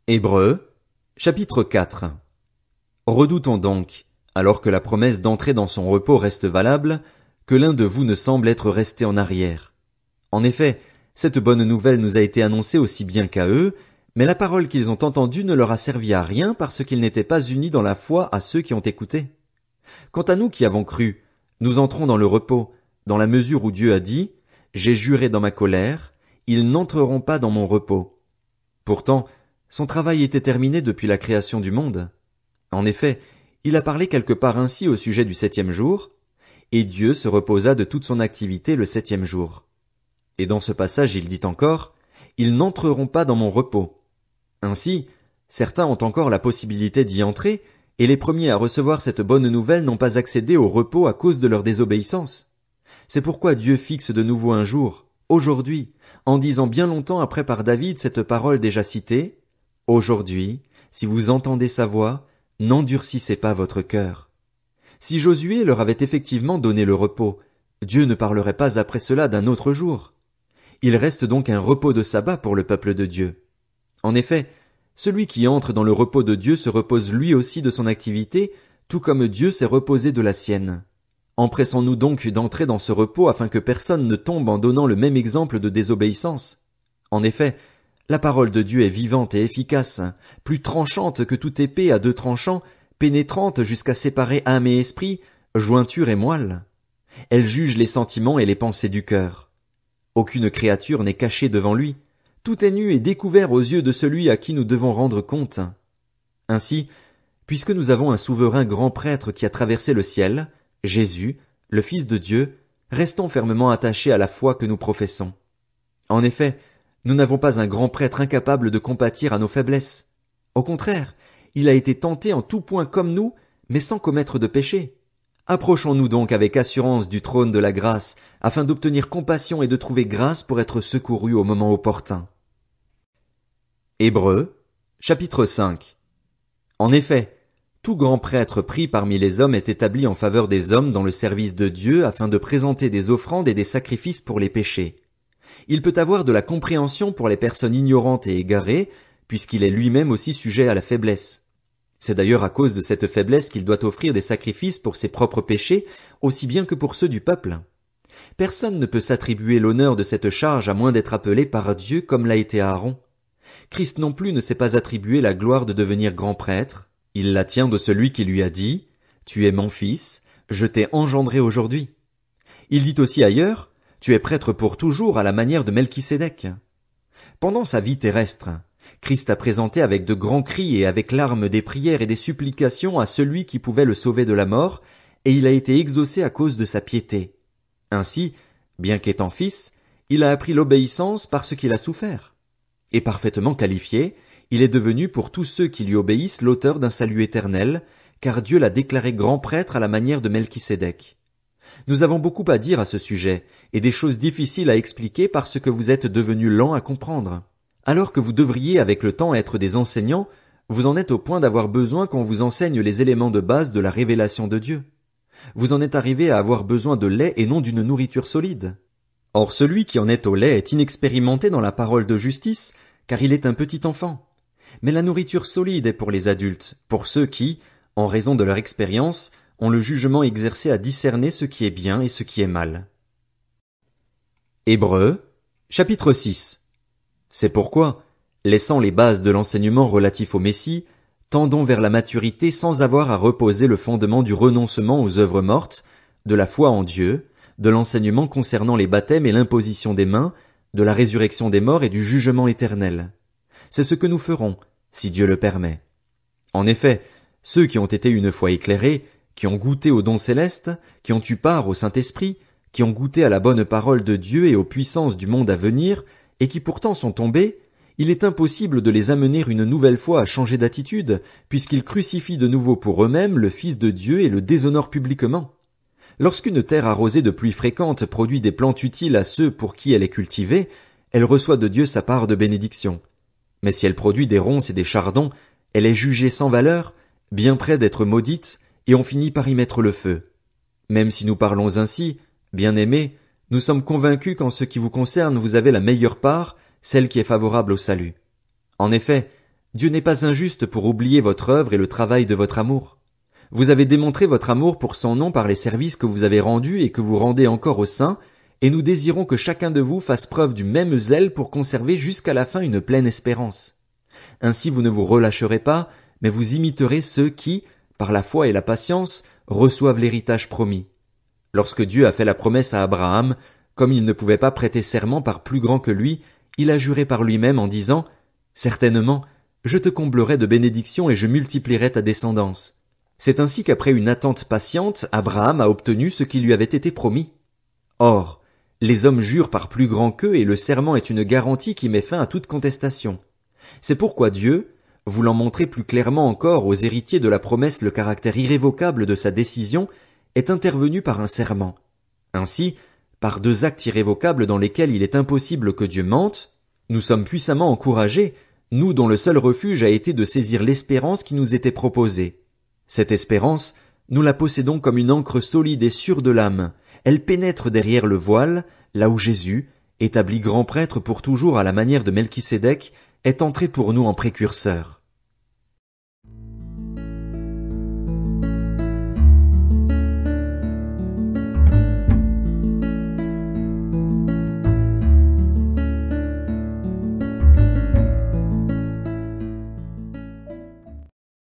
Hébreux, chapitre 4. Redoutons donc, alors que la promesse d'entrer dans son repos reste valable, que l'un de vous ne semble être resté en arrière. En effet, cette bonne nouvelle nous a été annoncée aussi bien qu'à eux, mais la parole qu'ils ont entendue ne leur a servi à rien parce qu'ils n'étaient pas unis dans la foi à ceux qui ont écouté. Quant à nous qui avons cru, nous entrons dans le repos, dans la mesure où Dieu a dit, « J'ai juré dans ma colère, ils n'entreront pas dans mon repos. » Pourtant, son travail était terminé depuis la création du monde. En effet, il a parlé quelque part ainsi au sujet du septième jour, et Dieu se reposa de toute son activité le septième jour. Et dans ce passage il dit encore, « Ils n'entreront pas dans mon repos. » Ainsi, certains ont encore la possibilité d'y entrer, et les premiers à recevoir cette bonne nouvelle n'ont pas accédé au repos à cause de leur désobéissance. C'est pourquoi Dieu fixe de nouveau un jour, aujourd'hui, en disant bien longtemps après par David cette parole déjà citée, « Aujourd'hui, si vous entendez sa voix, n'endurcissez pas votre cœur. » Si Josué leur avait effectivement donné le repos, Dieu ne parlerait pas après cela d'un autre jour. Il reste donc un repos de sabbat pour le peuple de Dieu. En effet, celui qui entre dans le repos de Dieu se repose lui aussi de son activité, tout comme Dieu s'est reposé de la sienne. Empressons-nous donc d'entrer dans ce repos afin que personne ne tombe en donnant le même exemple de désobéissance. En effet, la parole de Dieu est vivante et efficace, plus tranchante que toute épée à deux tranchants, pénétrante jusqu'à séparer âme et esprit, jointure et moelle. Elle juge les sentiments et les pensées du cœur. Aucune créature n'est cachée devant lui. Tout est nu et découvert aux yeux de celui à qui nous devons rendre compte. Ainsi, puisque nous avons un souverain grand prêtre qui a traversé le ciel, Jésus, le Fils de Dieu, restons fermement attachés à la foi que nous professons. En effet, nous n'avons pas un grand prêtre incapable de compatir à nos faiblesses. Au contraire, il a été tenté en tout point comme nous, mais sans commettre de péché. Approchons-nous donc avec assurance du trône de la grâce, afin d'obtenir compassion et de trouver grâce pour être secourus au moment opportun. Hébreux, chapitre 5. En effet, tout grand prêtre pris parmi les hommes est établi en faveur des hommes dans le service de Dieu afin de présenter des offrandes et des sacrifices pour les péchés. Il peut avoir de la compréhension pour les personnes ignorantes et égarées, puisqu'il est lui-même aussi sujet à la faiblesse. C'est d'ailleurs à cause de cette faiblesse qu'il doit offrir des sacrifices pour ses propres péchés, aussi bien que pour ceux du peuple. Personne ne peut s'attribuer l'honneur de cette charge à moins d'être appelé par Dieu comme l'a été Aaron. Christ non plus ne s'est pas attribué la gloire de devenir grand prêtre. Il la tient de celui qui lui a dit, « Tu es mon fils, je t'ai engendré aujourd'hui. » Il dit aussi ailleurs, « Tu es prêtre pour toujours à la manière de Melchisédek. » Pendant sa vie terrestre, Christ a présenté avec de grands cris et avec larmes des prières et des supplications à celui qui pouvait le sauver de la mort, et il a été exaucé à cause de sa piété. Ainsi, bien qu'étant fils, il a appris l'obéissance parce qu'il a souffert. Et parfaitement qualifié, il est devenu pour tous ceux qui lui obéissent l'auteur d'un salut éternel, car Dieu l'a déclaré grand prêtre à la manière de Melchisédek. Nous avons beaucoup à dire à ce sujet, et des choses difficiles à expliquer parce que vous êtes devenus lents à comprendre. Alors que vous devriez avec le temps être des enseignants, vous en êtes au point d'avoir besoin qu'on vous enseigne les éléments de base de la révélation de Dieu. Vous en êtes arrivé à avoir besoin de lait et non d'une nourriture solide. Or celui qui en est au lait est inexpérimenté dans la parole de justice, car il est un petit enfant. Mais la nourriture solide est pour les adultes, pour ceux qui, en raison de leur expérience, ont le jugement exercé à discerner ce qui est bien et ce qui est mal. Hébreux, chapitre 6. C'est pourquoi, laissant les bases de l'enseignement relatif au Messie, tendons vers la maturité sans avoir à reposer le fondement du renoncement aux œuvres mortes, de la foi en Dieu, de l'enseignement concernant les baptêmes et l'imposition des mains, de la résurrection des morts et du jugement éternel. C'est ce que nous ferons, si Dieu le permet. En effet, ceux qui ont été une fois éclairés, qui ont goûté au don céleste, qui ont eu part au Saint-Esprit, qui ont goûté à la bonne parole de Dieu et aux puissances du monde à venir, et qui pourtant sont tombés, il est impossible de les amener une nouvelle fois à changer d'attitude, puisqu'ils crucifient de nouveau pour eux-mêmes le Fils de Dieu et le déshonorent publiquement. Lorsqu'une terre arrosée de pluies fréquentes produit des plantes utiles à ceux pour qui elle est cultivée, elle reçoit de Dieu sa part de bénédiction. Mais si elle produit des ronces et des chardons, elle est jugée sans valeur, bien près d'être maudite, et on finit par y mettre le feu. Même si nous parlons ainsi, bien-aimés, nous sommes convaincus qu'en ce qui vous concerne vous avez la meilleure part, celle qui est favorable au salut. En effet, Dieu n'est pas injuste pour oublier votre œuvre et le travail de votre amour. Vous avez démontré votre amour pour son nom par les services que vous avez rendus et que vous rendez encore aux saints, et nous désirons que chacun de vous fasse preuve du même zèle pour conserver jusqu'à la fin une pleine espérance. Ainsi vous ne vous relâcherez pas, mais vous imiterez ceux qui, par la foi et la patience, reçoivent l'héritage promis. Lorsque Dieu a fait la promesse à Abraham, comme il ne pouvait pas prêter serment par plus grand que lui, il a juré par lui-même en disant « Certainement, je te comblerai de bénédictions et je multiplierai ta descendance. » C'est ainsi qu'après une attente patiente, Abraham a obtenu ce qui lui avait été promis. Or, les hommes jurent par plus grand qu'eux et le serment est une garantie qui met fin à toute contestation. C'est pourquoi Dieu, voulant montrer plus clairement encore aux héritiers de la promesse le caractère irrévocable de sa décision, est intervenu par un serment. Ainsi, par 2 actes irrévocables dans lesquels il est impossible que Dieu mente, nous sommes puissamment encouragés, nous dont le seul refuge a été de saisir l'espérance qui nous était proposée. Cette espérance, nous la possédons comme une ancre solide et sûre de l'âme. Elle pénètre derrière le voile, là où Jésus, établi grand prêtre pour toujours à la manière de Melchisédek, est entré pour nous en précurseur.